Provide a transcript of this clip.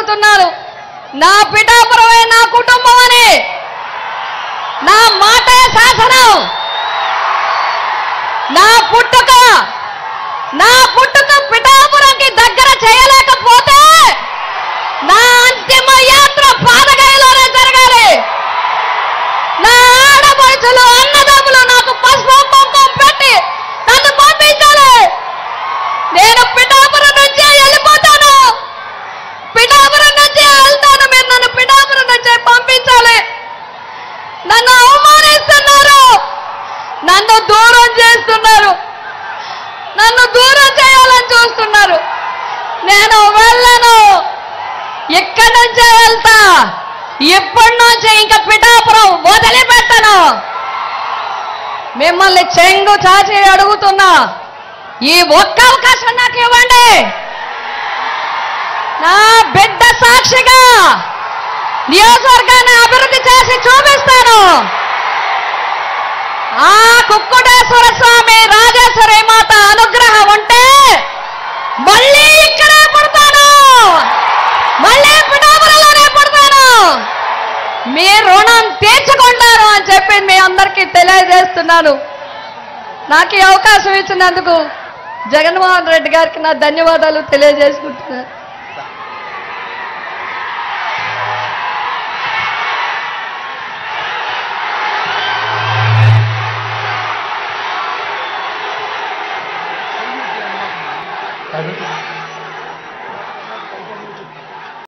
అడుగుతున్నాను, నా పిఠాపురమే నా కుటుంబం అని, నా మాటే శాసనం, నా పుట్టుక పిఠాపురంకి దగ్గర చేయలేకపోతే నా అంతిమ యాత్ర పాదగయలోనే జరగాలి. నా ఆడపడుచులు అన్నదమ్ములు నాకు పసుపు కుంకుమ పెట్టి నన్ను పంపించాలి. నేను పిఠాపురం నుంచి వెళ్ళిపోతాను, పిఠాపురం నుంచి వెళ్తాను. మీరు నన్ను పిఠాపురం నుంచి పంపించాలి. నన్ను అవమానిస్తున్నారు, నన్ను దూరం చేస్తున్నారు, నన్ను దూరం చేయాలని చూస్తున్నారు. నేను వెళ్ళను, ఇక్కడి నుంచే వెళ్తా. ఇప్పటి నుంచి ఇంకా పిఠాపురం వదిలిపెట్టను. మిమ్మల్ని చెంగు చాచి అడుగుతున్నా, ఈ ఒక్క అవకాశం నాకు ఇవ్వండి. నా బిడ్డ సాక్షిగా నియోజకవర్గాన్ని అభివృద్ధి చేసి చూపిస్తాను. ఆ కుక్కుటేశ్వర స్వామి రాజేశ్వరి మాత అనుగ్రహం ఉంటే మళ్ళీ ఇక్కడే పుడతాను, మళ్ళీ పిఠాపురంలోనే పుడతాను. మీ రుణం తీర్చుకుంటారు అని చెప్పి మీ అందరికీ తెలియజేస్తున్నాను. నాకు ఈ అవకాశం ఇచ్చినందుకు జగన్మోహన్ రెడ్డి గారికి నా ధన్యవాదాలు తెలియజేసుకుంటున్నాను.